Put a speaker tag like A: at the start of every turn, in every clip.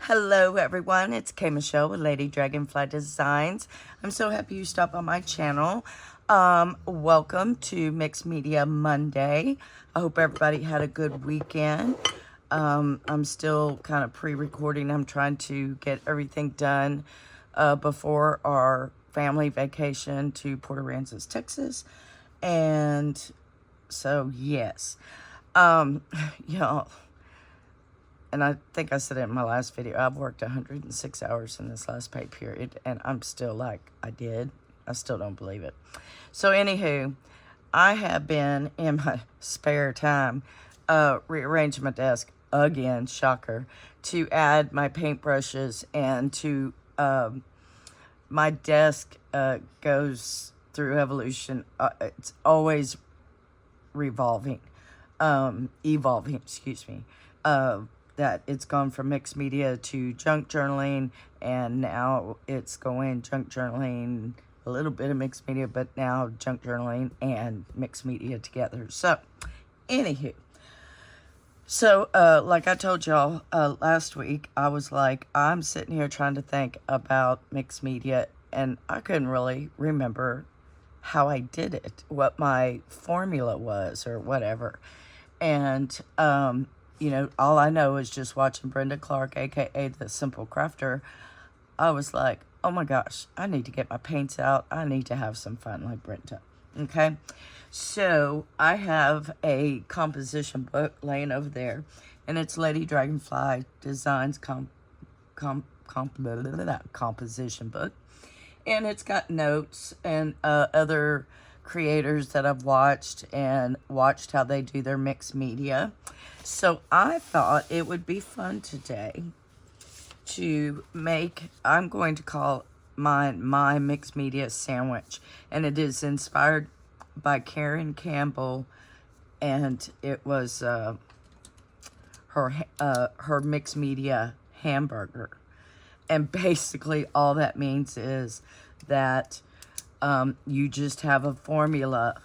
A: Hello everyone, it's K Michelle with Lady Dragonfly Designs. I'm so happy you stopped on my channel. Welcome to Mixed Media Monday. I hope everybody had a good weekend. I'm still kind of pre-recording. I'm trying to get everything done before our family vacation to Port Aransas, Texas. And so, yes. Y'all, and I think I said it in my last video, I've worked 106 hours in this last pay period, and I'm still like, I still don't believe it. So anywho, I have been in my spare time rearranging my desk again, shocker, to add my paintbrushes and to, my desk goes through evolution. It's always evolving, excuse me. That it's gone from mixed media to junk journaling, and now it's going junk journaling, a little bit of mixed media, but now junk journaling and mixed media together. So, anywho, like I told y'all last week, I was like, I'm sitting here trying to think about mixed media, and I couldn't really remember how I did it, what my formula was, or whatever. And, you know, all I know is just watching Brenda Clark, aka the Simple Crafter. I was like, oh my gosh, I need to get my paints out. I need to have some fun like Brenda. Okay, so I have a composition book laying over there, and it's Lady Dragonfly Designs composition book, and it's got notes and other creators that I've watched and watched how they do their mixed media. So I thought it would be fun today to make, I'm going to call mine my mixed media sandwich, and it is inspired by Karen Campbell, and it was her mixed media hamburger. And basically all that means is that you just have a formula.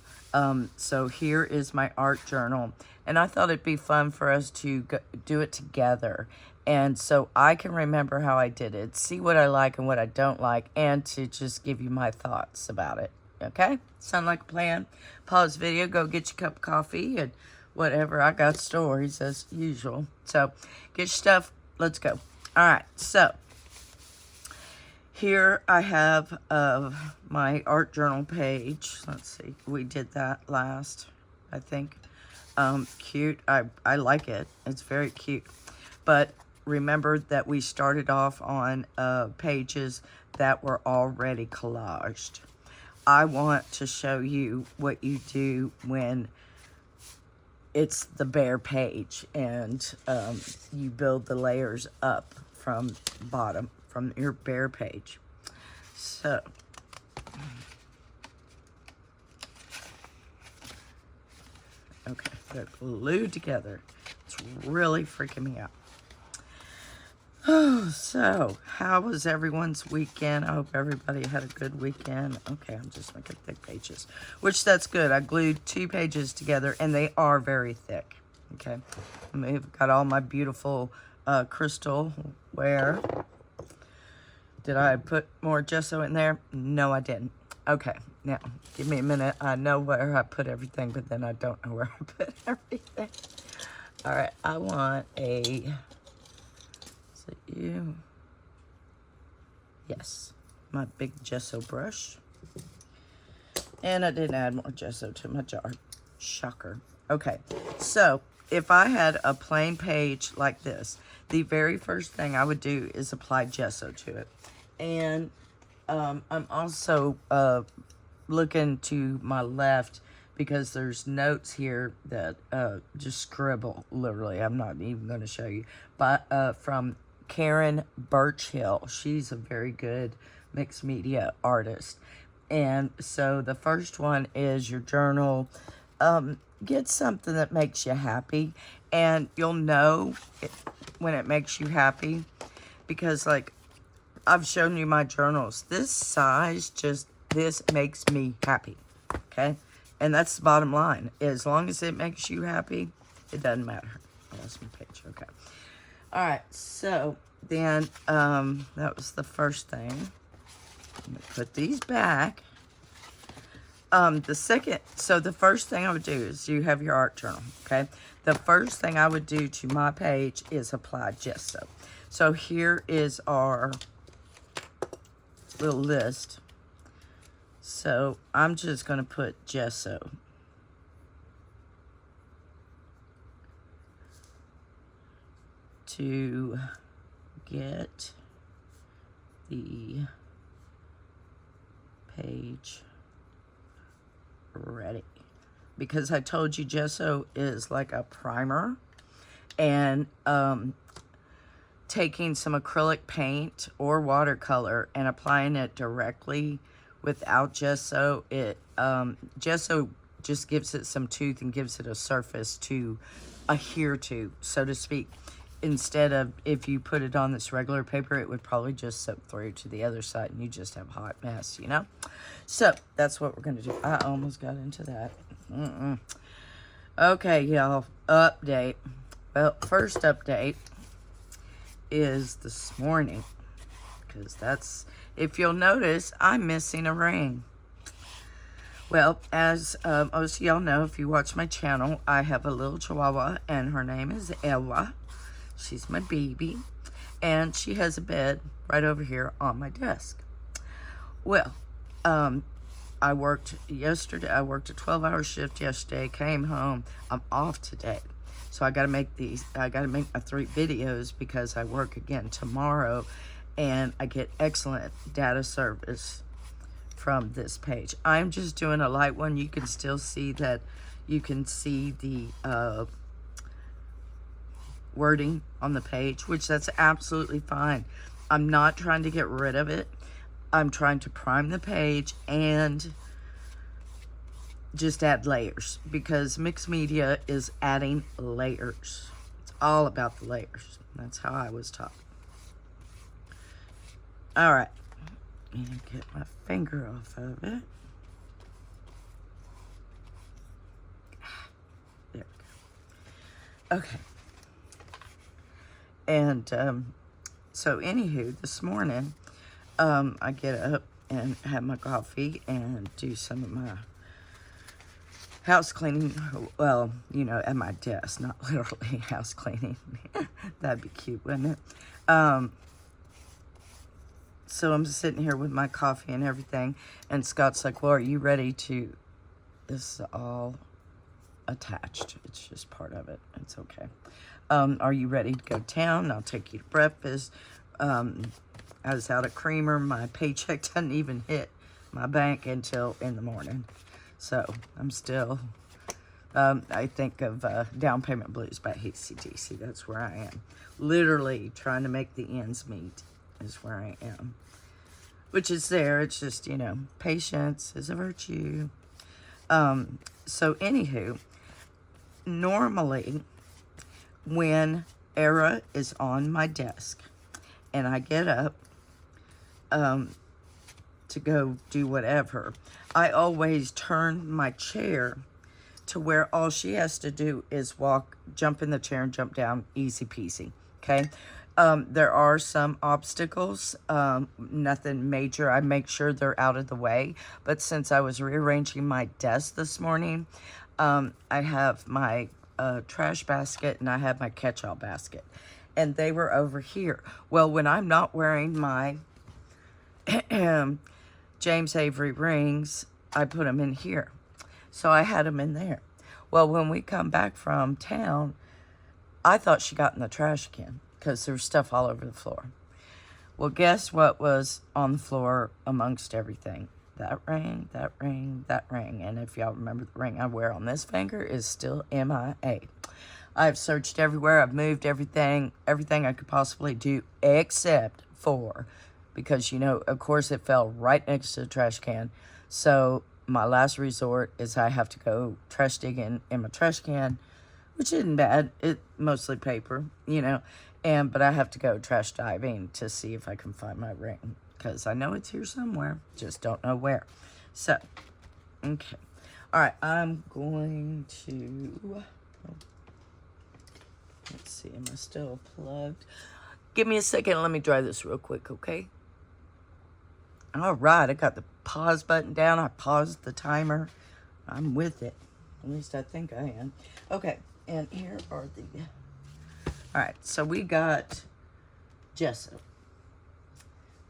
A: So here is my art journal, and I thought it'd be fun for us to do it together, and so I can remember how I did it, see what I like and what I don't like, and to just give you my thoughts about it. Okay, sound like a plan? Pause video, go get your cup of coffee and whatever. I got stories as usual, so get your stuff, let's go. All right, so here I have my art journal page. Let's see, we did that last, I think. Cute, I like it, it's very cute. But remember that we started off on pages that were already collaged. I want to show you what you do when it's the bare page, and you build the layers up from bottom, from your bare page. So, okay, they're glued together. It's really freaking me out. Oh, so how was everyone's weekend? I hope everybody had a good weekend. Okay, I'm just making thick pages, which that's good. I glued 2 pages together, and they are very thick. Okay, I've got all my beautiful crystal ware. Did I put more gesso in there? No, I didn't. Okay, now, give me a minute. I know where I put everything, but then I don't know where I put everything. All right, I want a, is it you? Yes, my big gesso brush. And I didn't add more gesso to my jar. Shocker. Okay, so if I had a plain page like this, the very first thing I would do is apply gesso to it. And I'm also looking to my left because there's notes here that just scribble, literally. I'm not even going to show you. But from Karen Birchhill. She's a very good mixed media artist. And so the first one is your journal. Get something that makes you happy. And you'll know when it makes you happy. Because, like, I've shown you my journals. This size, this makes me happy, okay? And that's the bottom line. As long as it makes you happy, it doesn't matter. I lost my page, okay. All right, so then that was the first thing. I'm gonna put these back. The first thing I would do is you have your art journal, okay? The first thing I would do to my page is apply gesso. So here is our little list. So I'm just going to put gesso. To get the page ready. Because I told you gesso is like a primer, and taking some acrylic paint or watercolor and applying it directly without gesso, gesso just gives it some tooth and gives it a surface to adhere to, so to speak. Instead of, if you put it on this regular paper, it would probably just soak through to the other side and you just have a hot mess, you know? So that's what we're going to do. I almost got into that. Okay, y'all, update. Well, first update is this morning, because that's, if you'll notice, I'm missing a ring. Well, as most of y'all know, if you watch my channel, I have a little chihuahua, and her name is Ella. She's my baby, and she has a bed right over here on my desk. Well, I worked yesterday. I worked a 12-hour shift yesterday, came home. I'm off today. So I got to make I got to make my 3 videos because I work again tomorrow, and I get excellent data service from this page. I'm just doing a light one. You can still see that. You can see the wording on the page, which that's absolutely fine. I'm not trying to get rid of it. I'm trying to prime the page and just add layers, because mixed media is adding layers. It's all about the layers. That's how I was taught. All right, and get my finger off of it. There we go. Okay. And so anywho, this morning, I get up and have my coffee and do some of my house cleaning. Well, you know, at my desk, not literally house cleaning. That'd be cute, wouldn't it? So I'm sitting here with my coffee and everything, and Scott's like, well, are you ready to, this is all attached. It's just part of it. It's okay. Are you ready to go to town? I'll take you to breakfast. I was out at Creamer. My paycheck doesn't even hit my bank until in the morning. So I'm still, I think of Down Payment Blues by AC/DC. That's where I am. Literally trying to make the ends meet is where I am. Which is there. It's just, you know, patience is a virtue. So anywho, normally when Era is on my desk and I get up to go do whatever, I always turn my chair to where all she has to do is jump in the chair and jump down, easy peasy, okay? There are some obstacles, nothing major. I make sure they're out of the way, but since I was rearranging my desk this morning, I have my trash basket and I have my catch-all basket, and they were over here. Well, when I'm not wearing my James Avery rings, I put them in here. So I had them in there. Well, when we come back from town, I thought she got in the trash can because there's stuff all over the floor. Well, guess what was on the floor amongst everything? That ring, that ring, that ring. And if y'all remember, the ring I wear on this finger is still MIA. I've searched everywhere. I've moved everything I could possibly do except for, because, you know, of course it fell right next to the trash can. So my last resort is I have to go trash digging in my trash can, which isn't bad. It's mostly paper, you know. But I have to go trash diving to see if I can find my ring, because I know it's here somewhere, just don't know where. So, okay. All right, I'm going to Let's see, am I still plugged? Give me a second. Let me dry this real quick, okay? All right, I got the pause button down. I paused the timer. I'm with it. At least I think I am. Okay, and here are the... All right, so we got gesso.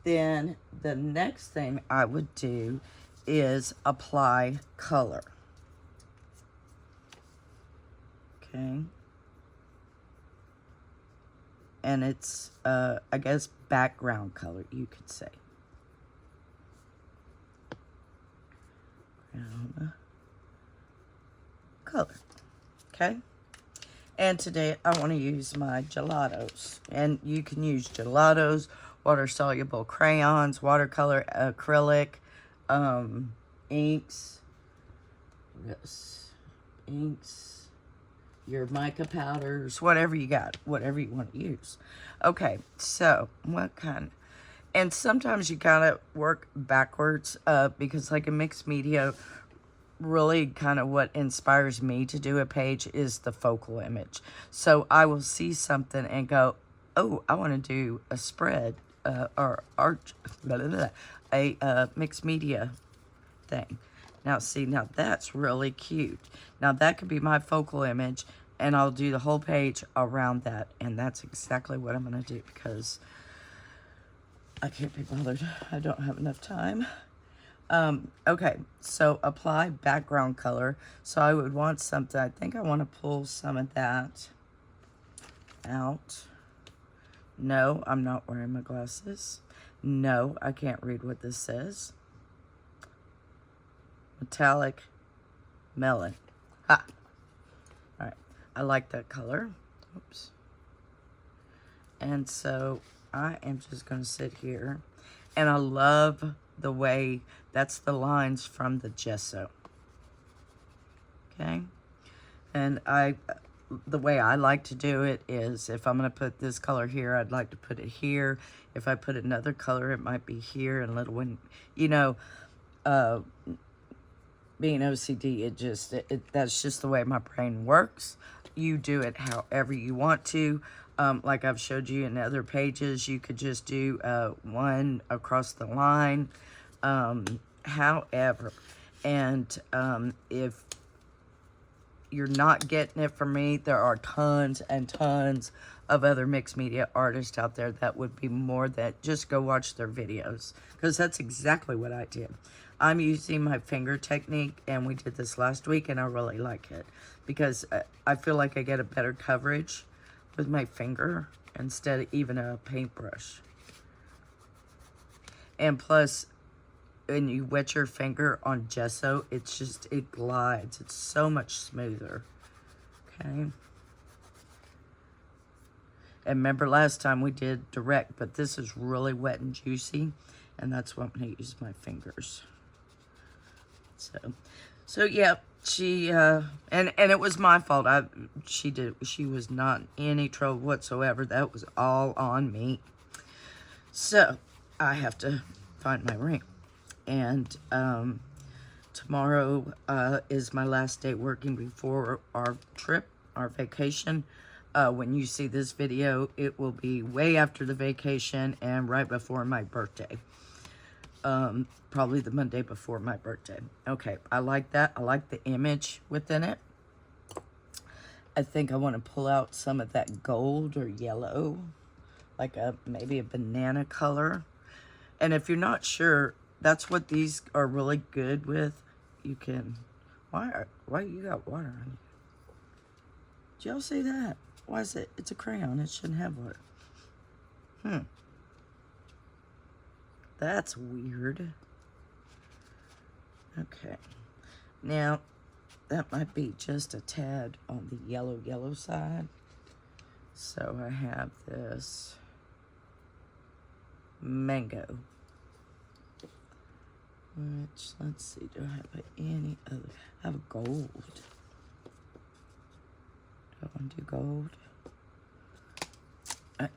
A: Then the next thing I would do is apply color. Okay. And it's, I guess, background color, you could say. Brown color. Okay. And today I want to use my gelatos. And you can use gelatos, water-soluble crayons, watercolor, acrylic, inks, yes, inks, your mica powders, whatever you got, whatever you want to use. Okay, so what kind? And sometimes you gotta work backwards because like in mixed media, really kind of what inspires me to do a page is the focal image. So I will see something and go, oh, I want to do a spread or art, a mixed media thing. Now see, now that's really cute. Now that could be my focal image and I'll do the whole page around that. And that's exactly what I'm going to do because I can't be bothered. I don't have enough time. Okay, so apply background color. So I would want something, I think I want to pull some of that out. No, I'm not wearing my glasses. No, I can't read what this says. Metallic melon. Ha! All right, I like that color. Oops. And so I am just going to sit here. And I love the way that's the lines from the gesso. Okay. And the way I like to do it is if I'm going to put this color here, I'd like to put it here. If I put another color, it might be here. And little one, you know, being OCD, that's just the way my brain works. You do it however you want to. Like I've showed you in other pages, you could just do one across the line. However, and if you're not getting it from me, there are tons and tons of other mixed media artists out there that would be more that just go watch their videos because that's exactly what I did. I'm using my finger technique and we did this last week and I really like it because I feel like I get a better coverage with my finger instead of even a paintbrush. And plus, when you wet your finger on gesso, it's just, it glides. It's so much smoother. Okay. And remember last time we did direct, but this is really wet and juicy. And that's what I'm going to use my fingers. So yeah, she, and it was my fault. She was not in any trouble whatsoever. That was all on me. So I have to find my ring. And tomorrow is my last day working before our trip, our vacation. When you see this video, it will be way after the vacation and right before my birthday. Probably the Monday before my birthday. Okay, I like that. I like the image within it. I think I want to pull out some of that gold or yellow, like maybe a banana color. And if you're not sure, that's what these are really good with. You can, why you got water on you? Did y'all see that? Why is it? It's a crayon. It shouldn't have water. That's weird. Okay. Now, that might be just a tad on the yellow side. So I have this mango. Which, let's see, do I have any other? I have a gold. Do I want to do gold?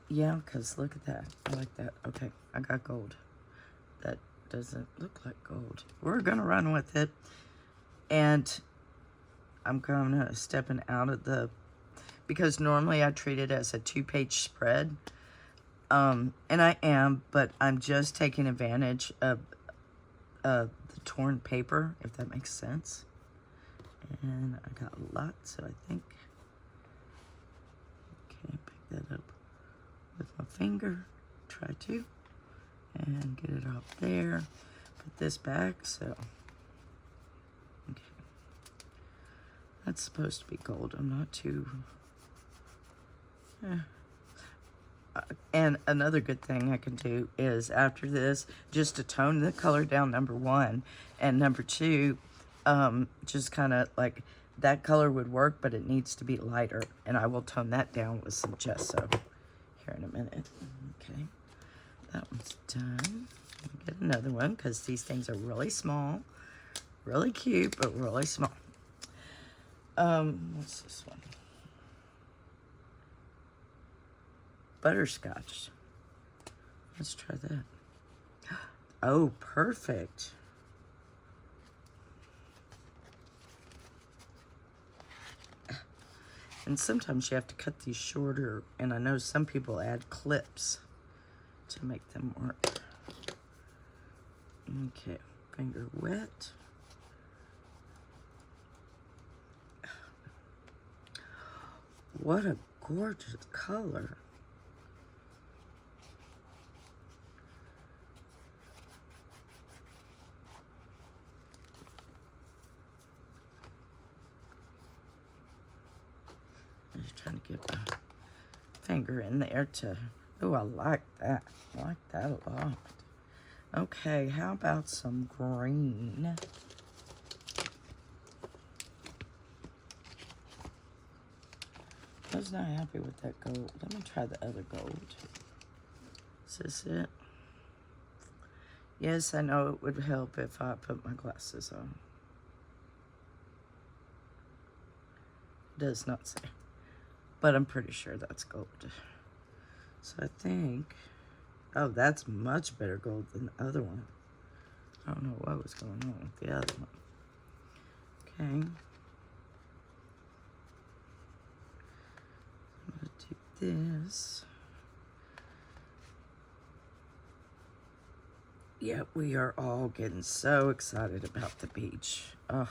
A: Yeah, because look at that. I like that. Okay, I got gold. That doesn't look like gold. We're going to run with it. And I'm going to stepping out of the... because normally I treat it as a 2-page spread. And I am, but I'm just taking advantage of the torn paper, if that makes sense. And I got a lot, so I think, okay, pick that up with my finger, try to, and get it up there. Put this back, so, okay. That's supposed to be gold. I'm not too, and another good thing I can do is after this, just to tone the color down, number one, and number two, just kind of like that color would work, but it needs to be lighter, and I will tone that down with some gesso here in a minute. Okay, that one's done. Get another one because these things are really small, really cute, but really small. What's this one? Butterscotch. Let's try that. Oh, perfect. And sometimes you have to cut these shorter, and I know some people add clips to make them work. Okay, finger wet. What a gorgeous color. I'm just trying to get my finger in there to, oh, I like that. I like that a lot. Okay, how about some green? I was not happy with that gold. Let me try the other gold. Is this it? Yes, I know it would help if I put my glasses on. It does not say, but I'm pretty sure that's gold. So I think, oh, that's much better gold than the other one. I don't know what was going on with the other one. Okay. I'm going to do this. Yeah, we are all getting so excited about the beach. Oh,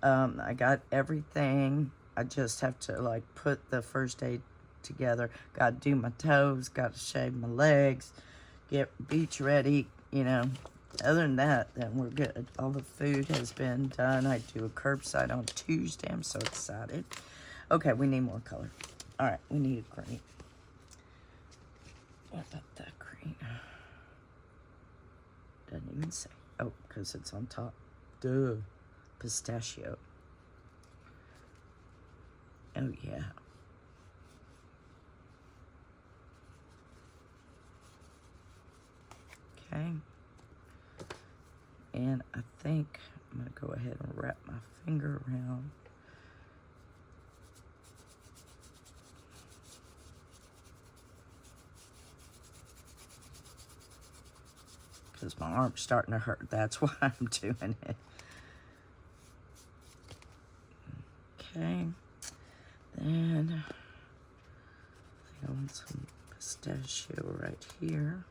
A: I got everything. I just have to like put the first aid together. Got to do my toes, got to shave my legs, get beach ready, you know. Other than that, then we're good. All the food has been done. I do a curbside on Tuesday. I'm so excited. Okay, we need more color. All right, we need a green. What about that green? Doesn't even say. Oh, because it's on top. Duh. Pistachio. Oh, yeah. Okay. And I think I'm going to go ahead and wrap my finger around. Because my arm's starting to hurt. That's why I'm doing it. Okay. Then I want some pistachio right here.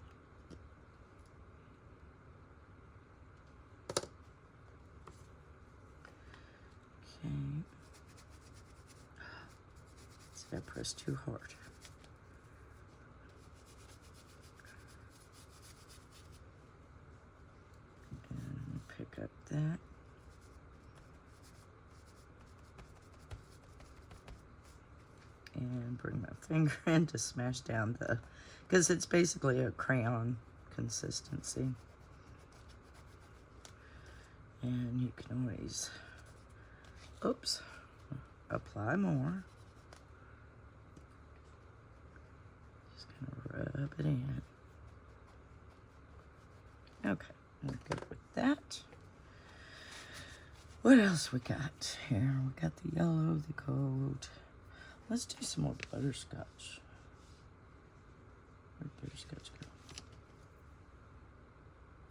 A: Okay. See, I pressed too hard. And pick up that. And bring my finger in to smash down the, because it's basically a crayon consistency. And you can always, oops, apply more. Just gonna rub it in. Okay, we're good with that. What else we got here? We got the yellow, the gold. Let's do some more butterscotch. Where'd butterscotch go?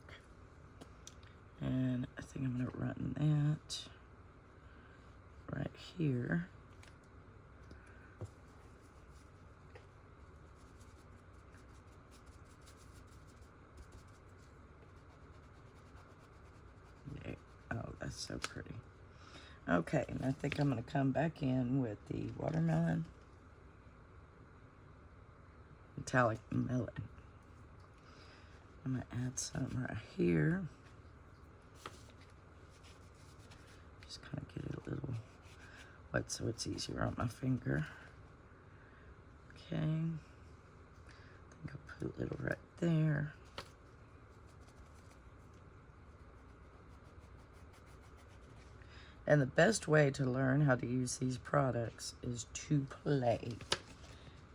A: Okay. And I think I'm gonna run that right here. so pretty. Okay, and I think I'm going to come back in with the watermelon. Metallic melon. I'm going to add some right here. Just kind of get it a little wet so it's easier on my finger. Okay. I think I'll put a little right there. And the best way to learn how to use these products is to play.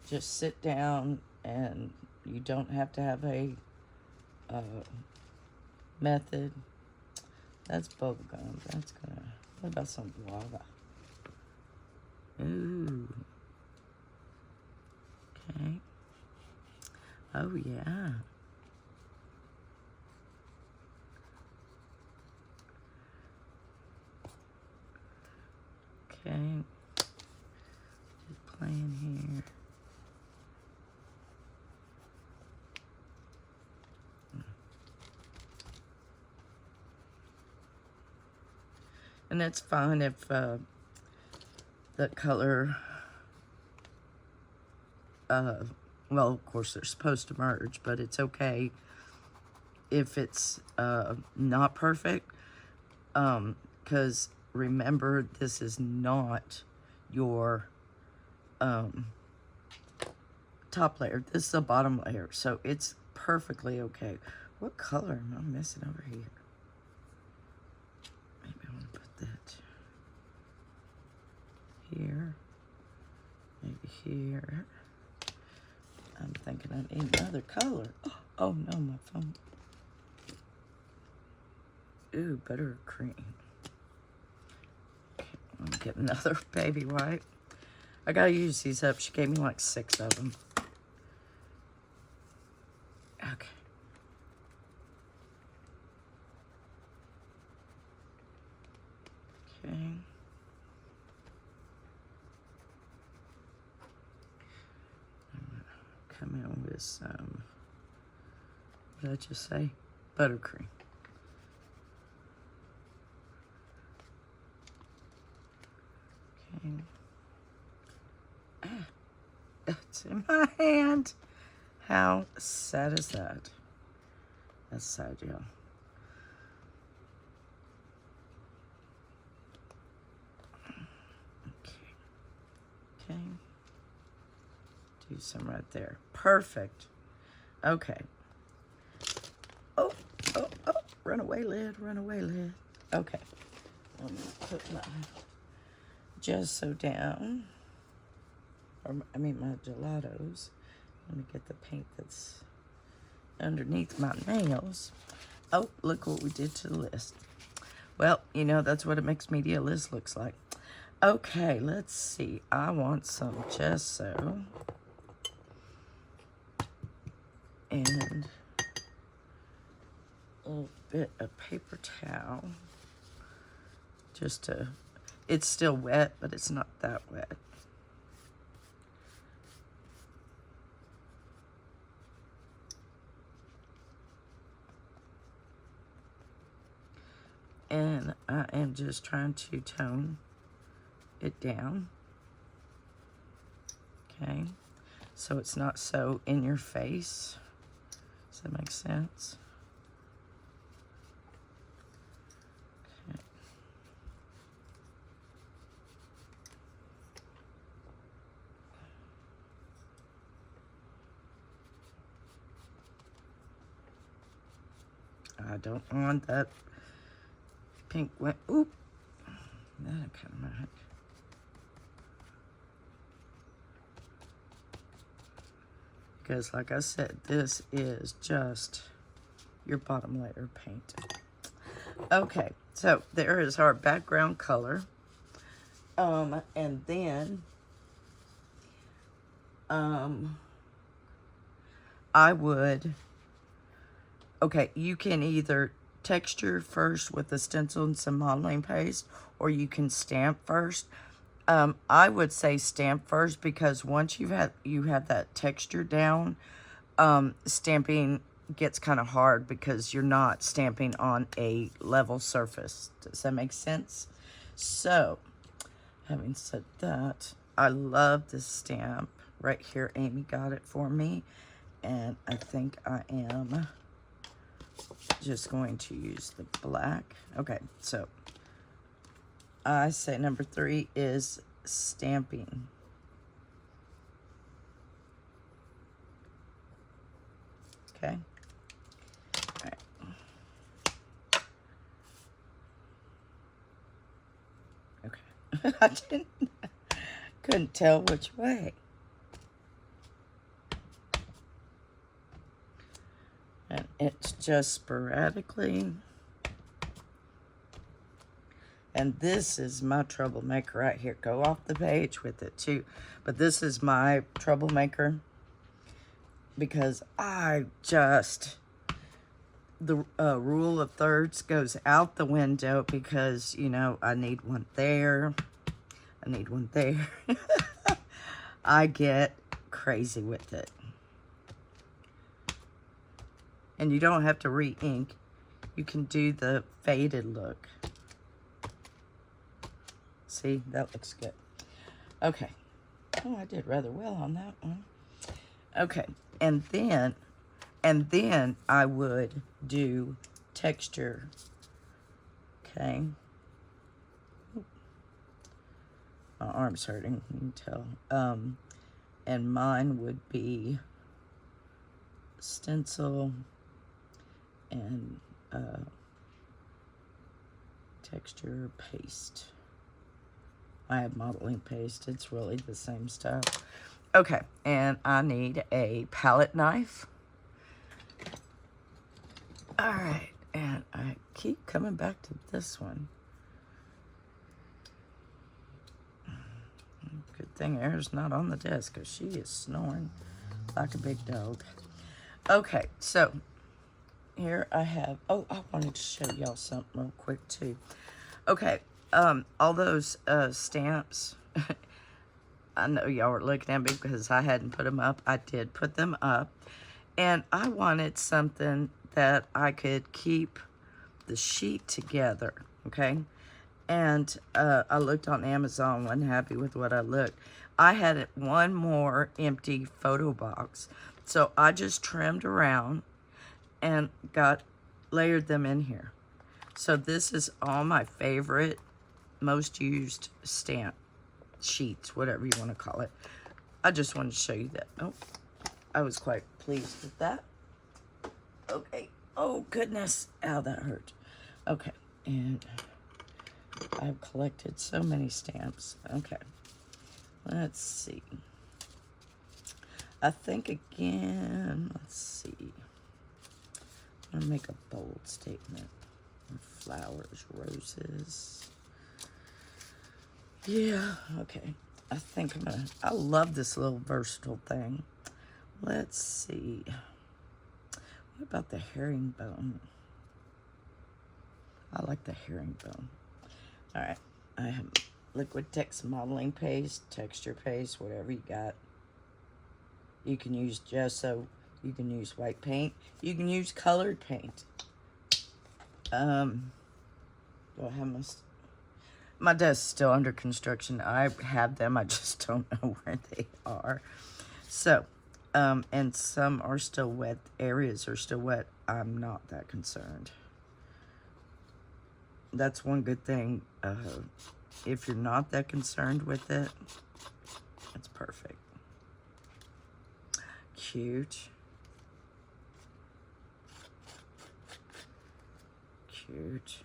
A: Just sit down, and you don't have to have a method. That's bubble gum. That's gonna. What about some guava? Ooh. Okay. Oh yeah. Okay, just playing here. And that's fine if the color, well, of course they're supposed to merge, but it's okay if it's not perfect, because remember, this is not your top layer. This is the bottom layer, so it's perfectly okay. What color am I missing over here? Maybe I want to put that here. Maybe here. I'm thinking I need another color. Oh no, my phone. Ooh, buttercream. I'm gonna get another baby wipe. I gotta use these up. She gave me like 6 of them. Okay. Okay. I'm gonna come in with some, what did I just say? Buttercream. Okay. It's in my hand. How sad is that? That's sad, y'all. Okay. Do some right there. Perfect. Okay. Oh. Runaway lid, runaway lid. Okay. I'm going to put my gesso down. Or, I mean, my gelatos. Let me get the paint that's underneath my nails. Oh, look what we did to the list. Well, you know, that's what a mixed media list looks like. Okay, let's see. I want some gesso. And a little bit of paper towel. Just to, it's still wet, but it's not that wet. And I am just trying to tone it down. Okay, so it's not so in your face. Does that make sense? Okay. I don't want that pink went. Oop. That I kind of might. Because like I said, this is just your bottom layer paint. Okay, so there is our background color. And then I would, okay, you can either texture first with the stencil and some modeling paste, or you can stamp first. I would say stamp first, because once you have that texture down, stamping gets kind of hard because you're not stamping on a level surface. Does that make sense? So, having said that, I love this stamp right here. Amy got it for me, and I think I am just going to use the black. Okay, so I say number 3 is stamping. Okay. All right. Okay. I couldn't tell which way. And it's just sporadically. And this is my troublemaker right here. Go off the page with it too. But this is my troublemaker because I just, the rule of thirds goes out the window because, you know, I need one there. I need one there. I get crazy with it. And you don't have to re-ink. You can do the faded look. See, that looks good. Okay. Oh, I did rather well on that one. Okay, and then I would do texture. Okay. My arm's hurting, you can tell. And mine would be stencil and texture paste. I have modeling paste. It's really the same stuff. Okay, and I need a palette knife. All right, and I keep coming back to this one. Good thing Air's not on the desk because she is snoring like a big dog. Okay, so here I have, oh, I wanted to show y'all something real quick too. Okay, all those stamps, I know y'all were looking at me because I hadn't put them up. I did put them up, and I wanted something that I could keep the sheet together, okay? And I looked on Amazon, wasn't happy with what I looked. I had one more empty photo box, so I just trimmed around and layered them in here. So this is all my favorite, most used stamp sheets, whatever you want to call it. I just wanted to show you that. Oh, I was quite pleased with that. Okay. Oh, goodness. Ow, that hurt. Okay. And I've collected so many stamps. Okay. Let's see. I think again, let's see. I'm going to make a bold statement. Flowers, roses. Yeah, okay. I think I'm gonna, I love this little versatile thing. Let's see. What about the herringbone? I like the herringbone. All right, I have liquid text modeling paste, texture paste, whatever you got. You can use gesso. You can use white paint. You can use colored paint. Do I have my desk's still under construction. I have them. I just don't know where they are. So, and some are still wet. Areas are still wet. I'm not that concerned. That's one good thing. If you're not that concerned with it, it's perfect. Cute. Cute.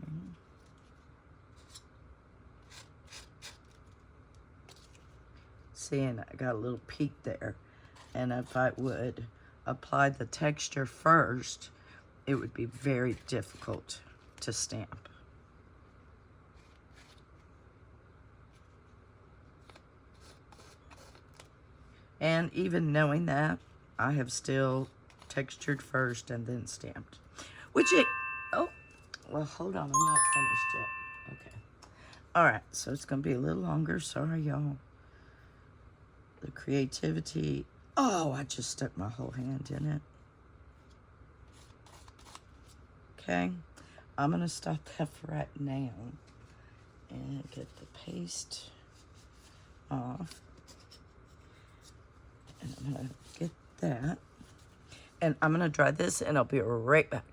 A: Okay. See, and I got a little peak there. And if I would apply the texture first, it would be very difficult to stamp. And even knowing that, I have still textured first and then stamped. Which it, oh, well, hold on, I'm not finished yet. Okay. All right, so it's gonna be a little longer. Sorry, y'all. The creativity. Oh, I just stuck my whole hand in it. Okay, I'm going to stop that for right now and get the paste off. And I'm going to get that. And I'm going to dry this and I'll be right back.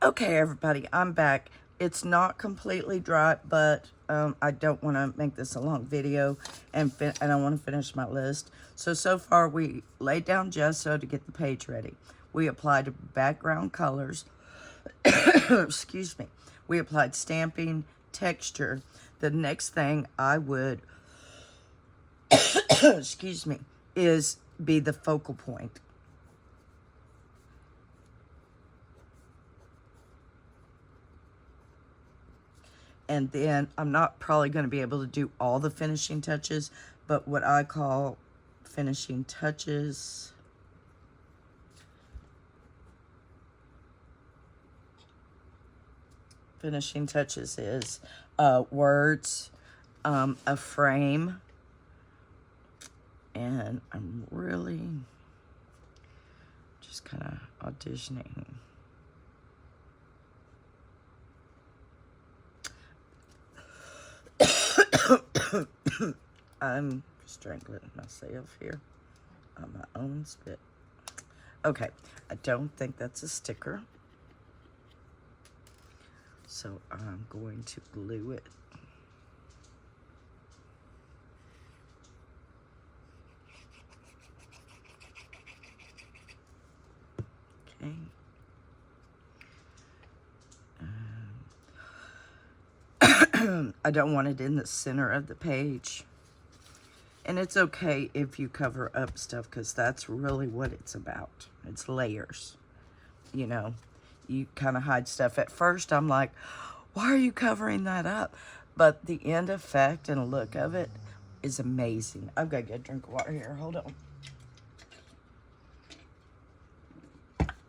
A: Okay, everybody, I'm back. It's not completely dry, but I don't want to make this a long video, and I want to finish my list. So far, we laid down gesso to get the page ready. We applied background colors. Excuse me. We applied stamping, texture. The next thing I would, excuse me, is be the focal point. And then I'm not probably going to be able to do all the finishing touches, but what I call finishing touches. Finishing touches is words, a frame, and I'm really just kind of auditioning. I'm strangling myself here on my own spit. Okay, I don't think that's a sticker. So I'm going to glue it. Okay. I don't want it in the center of the page. And it's okay if you cover up stuff, because that's really what it's about. It's layers. You know, you kind of hide stuff. At first, I'm like, why are you covering that up? But the end effect and look of it is amazing. I've got to get a drink of water here. Hold on.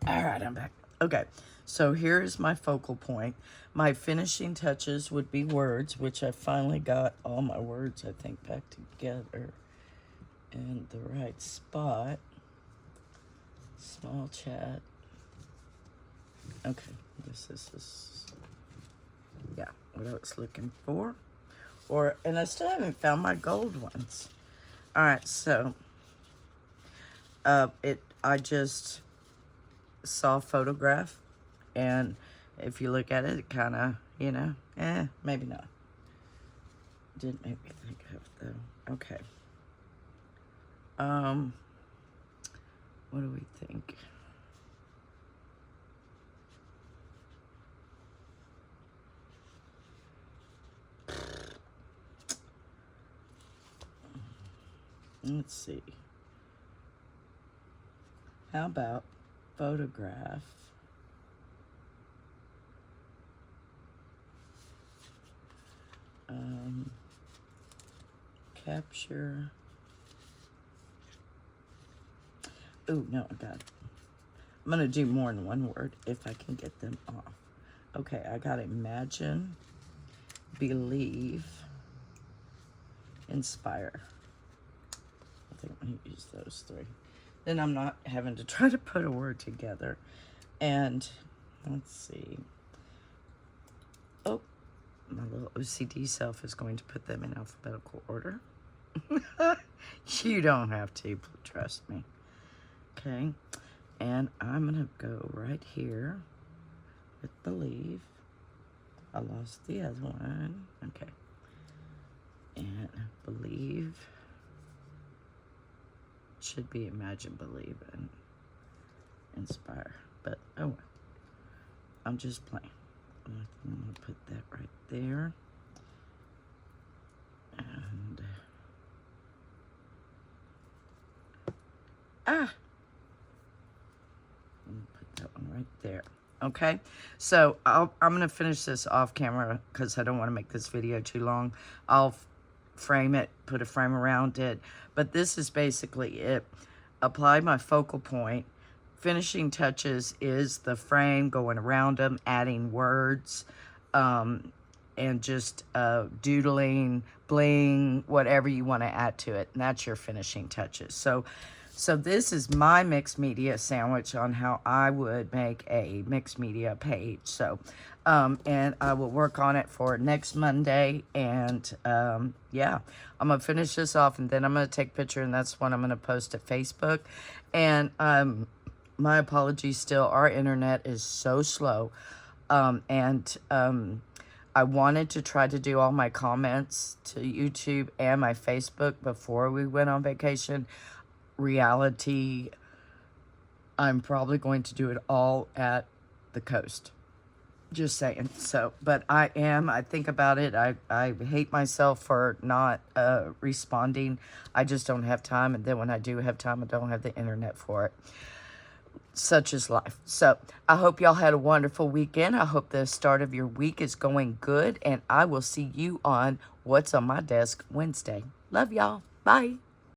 A: All right, I'm back. Okay, so here is my focal point. My finishing touches would be words, which I finally got all my words, I think, back together in the right spot. Small chat. Okay, this is, yeah, what I was looking for. And I still haven't found my gold ones. All right, so I just saw a photograph, and if you look at it, it kind of, you know, maybe not. Didn't make me think of it, though. Okay. What do we think? Let's see. How about photograph? Capture. Oh, no, I got it. I'm going to do more than one word if I can get them off. Okay, I got imagine, believe, inspire. I think I'm going to use those three. Then I'm not having to try to put a word together. And let's see. Oh, my little OCD self is going to put them in alphabetical order. You don't have to, trust me. Okay, and I'm gonna go right here with believe. I lost the other one. Okay, and believe should be imagine, believe, and inspire. But oh well, I'm just playing. I'm gonna put that right there, and I'm gonna put that one right there. Okay, so I'm gonna finish this off camera because I don't want to make this video too long. I'll frame it, put a frame around it, but this is basically it. Apply my focal point. Finishing touches is the frame, going around them, adding words, and just doodling, bling, whatever you want to add to it. And that's your finishing touches. So this is my mixed media sandwich on how I would make a mixed media page. So, and I will work on it for next Monday. And yeah, I'm going to finish this off, and then I'm going to take a picture, and that's what I'm going to post to Facebook. And my apologies still, our internet is so slow. I wanted to try to do all my comments to YouTube and my Facebook before we went on vacation. Reality, I'm probably going to do it all at the coast. Just saying. So, but I think about it. I hate myself for not responding. I just don't have time. And then when I do have time, I don't have the internet for it. Such is life. So I hope y'all had a wonderful weekend. I hope the start of your week is going good. And I will see you on What's on My Desk Wednesday. Love y'all. Bye.